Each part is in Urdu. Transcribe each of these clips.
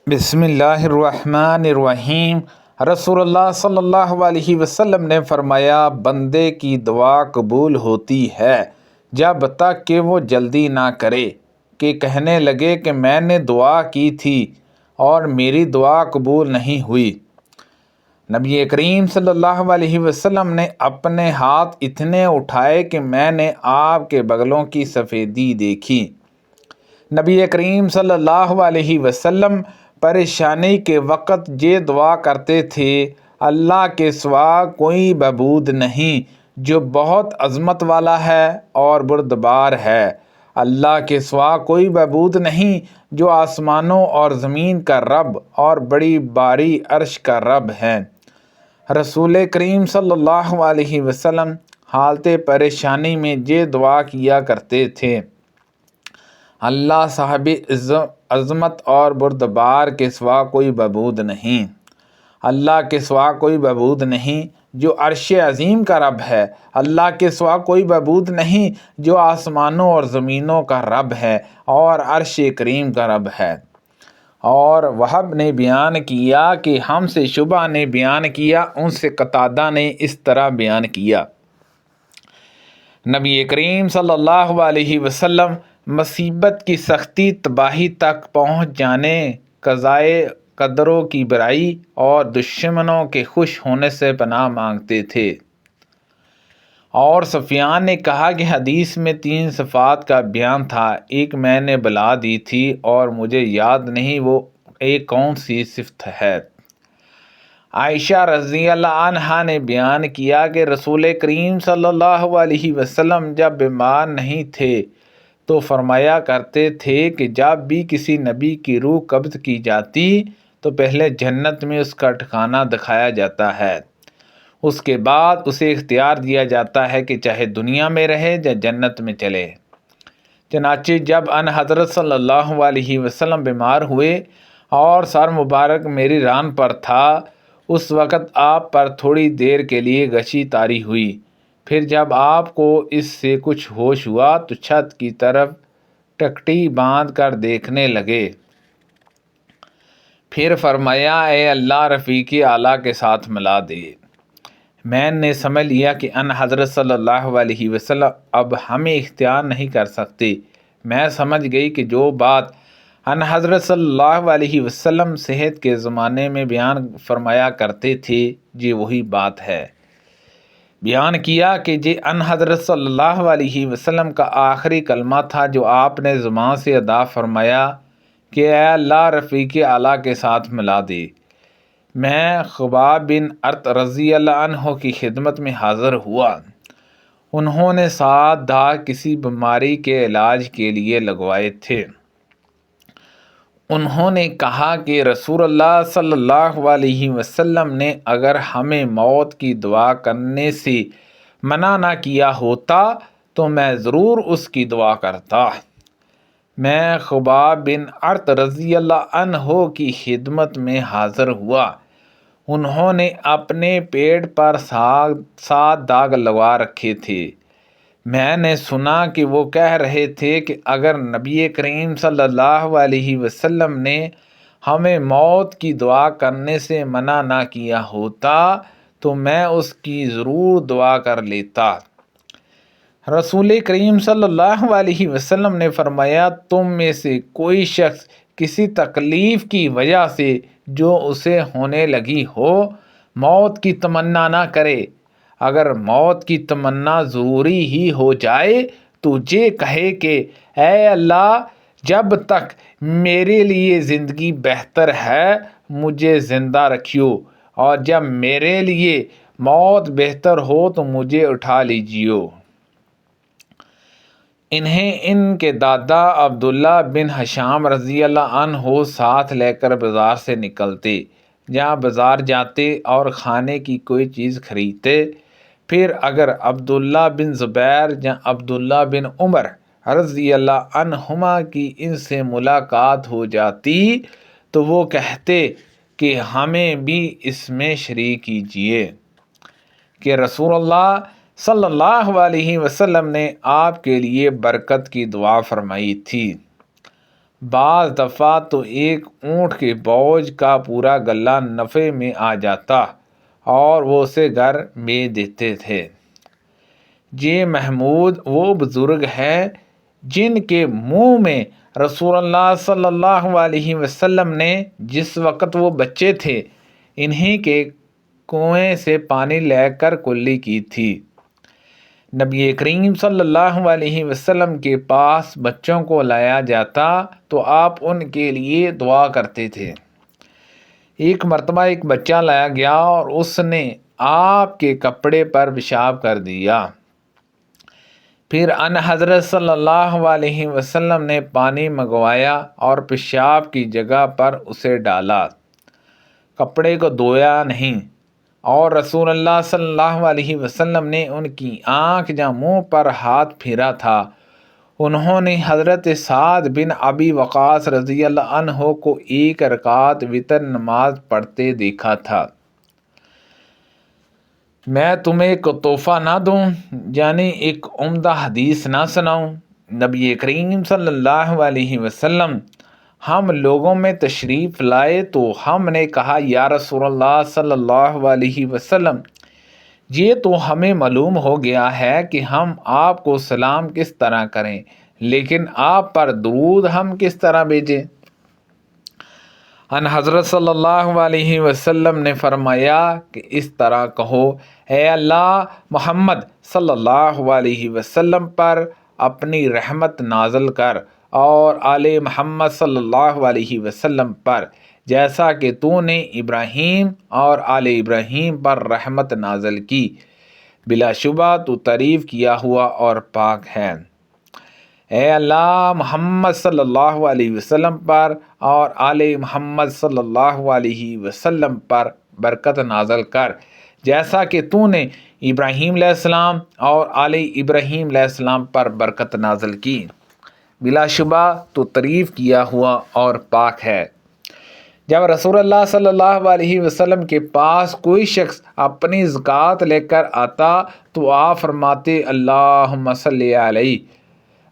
بسم اللہ الرحمن الرحیم۔ رسول اللہ صلی اللہ علیہ وسلم نے فرمایا، بندے کی دعا قبول ہوتی ہے جب تک کہ وہ جلدی نہ کرے کہ کہنے لگے کہ میں نے دعا کی تھی اور میری دعا قبول نہیں ہوئی۔ نبی کریم صلی اللہ علیہ وسلم نے اپنے ہاتھ اتنے اٹھائے کہ میں نے آپ کے بغلوں کی سفیدی دیکھی۔ نبی کریم صلی اللہ علیہ وسلم پریشانی کے وقت یہ دعا کرتے تھے، اللہ کے سوا کوئی معبود نہیں جو بہت عظمت والا ہے اور بردبار ہے۔ اللہ کے سوا کوئی معبود نہیں جو آسمانوں اور زمین کا رب اور بڑی باری عرش کا رب ہے۔ رسول کریم صلی اللہ علیہ وسلم حالت پریشانی میں یہ دعا کیا کرتے تھے، اللہ صاحب عظمت اور بردبار کے سوا کوئی معبود نہیں، اللہ کے سوا کوئی معبود نہیں جو عرش عظیم کا رب ہے، اللہ کے سوا کوئی معبود نہیں جو آسمانوں اور زمینوں کا رب ہے اور عرش کریم کا رب ہے۔ اور وہب نے بیان کیا کہ ہم سے شعبہ نے بیان کیا، ان سے قتادہ نے اس طرح بیان کیا، نبی کریم صلی اللہ علیہ وسلم مصیبت کی سختی تباہی تک پہنچ جانے، قضائے قدروں کی برائی اور دشمنوں کے خوش ہونے سے پناہ مانگتے تھے۔ اور سفیان نے کہا کہ حدیث میں 3 صفات کا بیان تھا، ایک میں نے بلا دی تھی اور مجھے یاد نہیں وہ ایک کون سی صفت ہے۔ عائشہ رضی اللہ عنہا نے بیان کیا کہ رسول کریم صلی اللہ علیہ وسلم جب بیمار نہیں تھے تو فرمایا کرتے تھے کہ جب بھی کسی نبی کی روح قبض کی جاتی تو پہلے جنت میں اس کا ٹھکانہ دکھایا جاتا ہے، اس کے بعد اسے اختیار دیا جاتا ہے کہ چاہے دنیا میں رہے یا جنت میں چلے۔ چنانچہ جب ان حضرت صلی اللہ علیہ وسلم بیمار ہوئے اور سر مبارک میری ران پر تھا، اس وقت آپ پر تھوڑی دیر کے لیے غشی طاری ہوئی، پھر جب آپ کو اس سے کچھ ہوش ہوا تو چھت کی طرف ٹکٹی باندھ کر دیکھنے لگے، پھر فرمایا اے اللہ رفیق اعلیٰ کے ساتھ ملا دے۔ میں نے سمجھ لیا کہ ان حضرت صلی اللہ علیہ وسلم اب ہمیں اختیار نہیں کر سکتے۔ میں سمجھ گئی کہ جو بات ان حضرت صلی اللہ علیہ وسلم صحت کے زمانے میں بیان فرمایا کرتے تھے، یہ وہی بات ہے۔ بیان کیا کہ یہ ان حضرت صلی اللہ علیہ وسلم کا آخری کلمہ تھا جو آپ نے زبان سے ادا فرمایا کہ اے اللہ رفیق اعلیٰ کے ساتھ ملا دے۔ میں خباب بن ارت رضی اللہ عنہ کی خدمت میں حاضر ہوا۔ انہوں نے 7 داغ کسی بیماری کے علاج کے لیے لگوائے تھے۔ انہوں نے کہا کہ رسول اللہ صلی اللہ علیہ وسلم نے اگر ہمیں موت کی دعا کرنے سے منع نہ کیا ہوتا تو میں ضرور اس کی دعا کرتا۔ میں خباب بن ارت رضی اللہ عنہ کی خدمت میں حاضر ہوا۔ انہوں نے اپنے پیٹ پر 7 داغ لگوا رکھے تھے۔ میں نے سنا کہ وہ کہہ رہے تھے کہ اگر نبی کریم صلی اللہ علیہ وسلم نے ہمیں موت کی دعا کرنے سے منع نہ کیا ہوتا تو میں اس کی ضرور دعا کر لیتا۔ رسول کریم صلی اللہ علیہ وسلم نے فرمایا، تم میں سے کوئی شخص کسی تکلیف کی وجہ سے جو اسے ہونے لگی ہو موت کی تمنا نہ کرے۔ اگر موت کی تمنا ضروری ہی ہو جائے تو یہ کہے کہ اے اللہ جب تک میرے لیے زندگی بہتر ہے مجھے زندہ رکھیو، اور جب میرے لیے موت بہتر ہو تو مجھے اٹھا لیجیو۔ انہیں ان کے دادا عبداللہ بن حشام رضی اللہ عنہ ساتھ لے کر بازار سے نکلتے، جہاں بازار جاتے اور کھانے کی کوئی چیز خریدتے، پھر اگر عبداللہ بن زبیر یا عبداللہ بن عمر رضی اللہ عنہما کی ان سے ملاقات ہو جاتی تو وہ کہتے کہ ہمیں بھی اس میں شریک کیجیے، کہ رسول اللہ صلی اللہ علیہ وسلم نے آپ کے لیے برکت کی دعا فرمائی تھی۔ بعض دفعہ تو ایک اونٹ کے بوجھ کا پورا غلہ نفع میں آ جاتا اور وہ اسے گھر میں دیتے تھے۔ یہ محمود وہ بزرگ ہے جن کے منہ میں رسول اللہ صلی اللہ علیہ وسلم نے جس وقت وہ بچے تھے انہی کے کنویں سے پانی لے کر کلی کی تھی۔ نبی کریم صلی اللہ علیہ وسلم کے پاس بچوں کو لایا جاتا تو آپ ان کے لیے دعا کرتے تھے۔ ایک مرتبہ ایک بچہ لایا گیا اور اس نے آپ کے کپڑے پر پیشاب کر دیا۔ پھر ان حضرت صلی اللہ علیہ وسلم نے پانی منگوایا اور پیشاب کی جگہ پر اسے ڈالا، کپڑے کو دھویا نہیں، اور رسول اللہ صلی اللہ علیہ وسلم نے ان کی آنکھ یا منہ پر ہاتھ پھیرا تھا۔ انہوں نے حضرت سعد بن ابی وقاص رضی اللہ عنہ کو 1 رکعت وتر نماز پڑھتے دیکھا تھا۔ میں تمہیں ایک تحفہ نہ دوں، یعنی ایک عمدہ حدیث نہ سناؤں؟ نبی کریم صلی اللہ علیہ وسلم ہم لوگوں میں تشریف لائے تو ہم نے کہا یا رسول اللہ صلی اللہ علیہ وسلم، یہ تو ہمیں معلوم ہو گیا ہے کہ ہم آپ کو سلام کس طرح کریں، لیکن آپ پر درود ہم کس طرح بھیجیں؟ ان حضرت صلی اللہ علیہ وسلم نے فرمایا کہ اس طرح کہو، اے اللہ محمد صلی اللہ علیہ وسلم پر اپنی رحمت نازل کر اور آل محمد صلی اللہ علیہ وسلم پر جیسا کہ تو نے ابراہیم اور آل ابراہیم پر رحمت نازل کی، بلا شبہ تو تعریف کیا ہوا اور پاک ہے۔ اے اللہ محمد صلی اللہ علیہ وسلم پر اور آل محمد صلی اللہ علیہ وسلم پر برکت نازل کر، جیسا کہ تو نے ابراہیم علیہ السلام اور آل ابراہیم علیہ السلام پر برکت نازل کی، بلا شبہ تو تعریف کیا ہوا اور پاک ہے۔ جب رسول اللہ صلی اللہ علیہ وسلم کے پاس کوئی شخص اپنی زکوٰۃ لے کر آتا تو آپ فرماتے اللہم صلی علیہ،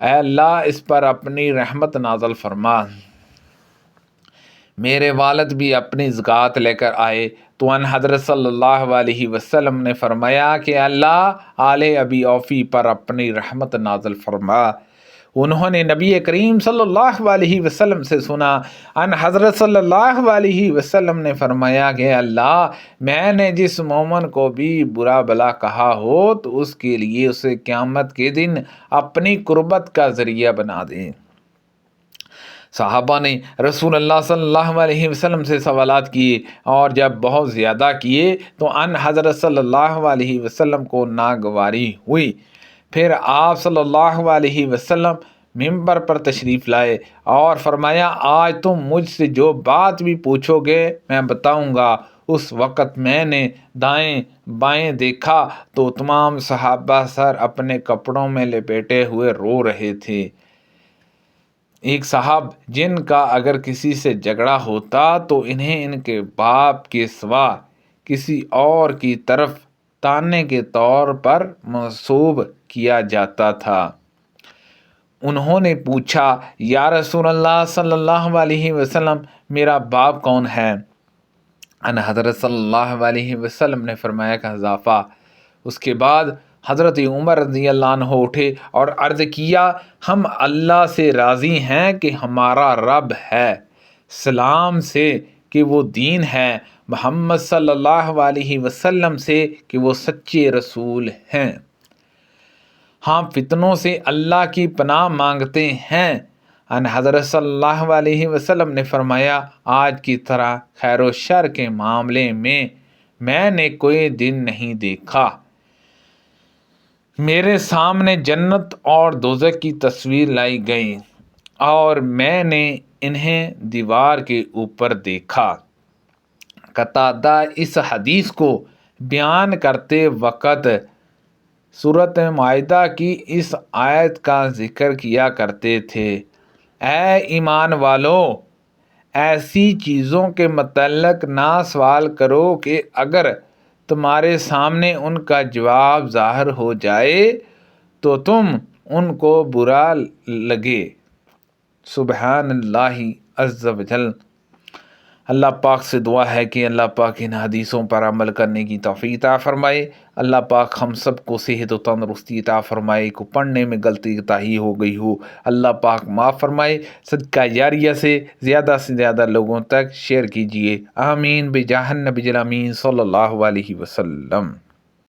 اے اللہ اس پر اپنی رحمت نازل فرما۔ میرے والد بھی اپنی زکوٰۃ لے کر آئے تو ان حضرت صلی اللہ علیہ وسلم نے فرمایا کہ اللہ آل ابی اوفی پر اپنی رحمت نازل فرما۔ انہوں نے نبی کریم صلی اللہ علیہ وسلم سے سنا، ان حضرت صلی اللہ علیہ وسلم نے فرمایا کہ اللہ میں نے جس مومن کو بھی برا بلا کہا ہو تو اس کے لیے اسے قیامت کے دن اپنی قربت کا ذریعہ بنا دے۔ صحابہ نے رسول اللہ صلی اللہ علیہ وسلم سے سوالات کیے اور جب بہت زیادہ کیے تو ان حضرت صلی اللہ علیہ وسلم کو ناگواری ہوئی۔ پھر آپ صلی اللہ علیہ وسلم ممبر پر تشریف لائے اور فرمایا آج تم مجھ سے جو بات بھی پوچھو گے میں بتاؤں گا۔ اس وقت میں نے دائیں بائیں دیکھا تو تمام صحابہ سر اپنے کپڑوں میں لپیٹے ہوئے رو رہے تھے۔ ایک صاحب جن کا اگر کسی سے جھگڑا ہوتا تو انہیں ان کے باپ کے سوا کسی اور کی طرف تانے کے طور پر منسوب کیا جاتا تھا۔ انہوں نے پوچھا یا رسول اللہ صلی اللہ علیہ وسلم میرا باپ کون ہے؟ ان حضرت صلی اللہ علیہ وسلم نے فرمایا کہ حذافہ۔ اس کے بعد حضرت عمر رضی اللہ عنہ اٹھے اور عرض کیا ہم اللہ سے راضی ہیں کہ ہمارا رب ہے، اسلام سے کہ وہ دین ہے، محمد صلی اللہ علیہ وسلم سے کہ وہ سچے رسول ہیں۔ ہم فتنوں سے اللہ کی پناہ مانگتے ہیں۔ ان حضرت صلی اللہ علیہ وسلم نے فرمایا آج کی طرح خیر و شر کے معاملے میں نے کوئی دن نہیں دیکھا۔ میرے سامنے جنت اور دوزخ کی تصویر لائی گئی اور میں نے انہیں دیوار کے اوپر دیکھا۔ قتادہ اس حدیث کو بیان کرتے وقت سورۃ مائدہ کی اس آیت کا ذکر کیا کرتے تھے، اے ایمان والو ایسی چیزوں کے متعلق نہ سوال کرو کہ اگر تمہارے سامنے ان کا جواب ظاہر ہو جائے تو تم ان کو برا لگے۔ سبحان اللہ عز و جل۔ اللہ پاک سے دعا ہے کہ اللہ پاک ان حدیثوں پر عمل کرنے کی توفیق عطا فرمائے۔ اللہ پاک ہم سب کو صحت و تندرستی عطا فرمائے۔ کو پڑھنے میں غلطی کوتاہی ہو گئی ہو اللہ پاک معاف فرمائے۔ صدقہ جاریہ سے زیادہ لوگوں تک شیئر کیجیے۔ آمین بجاہ النبی الامین صلی اللہ علیہ وسلم۔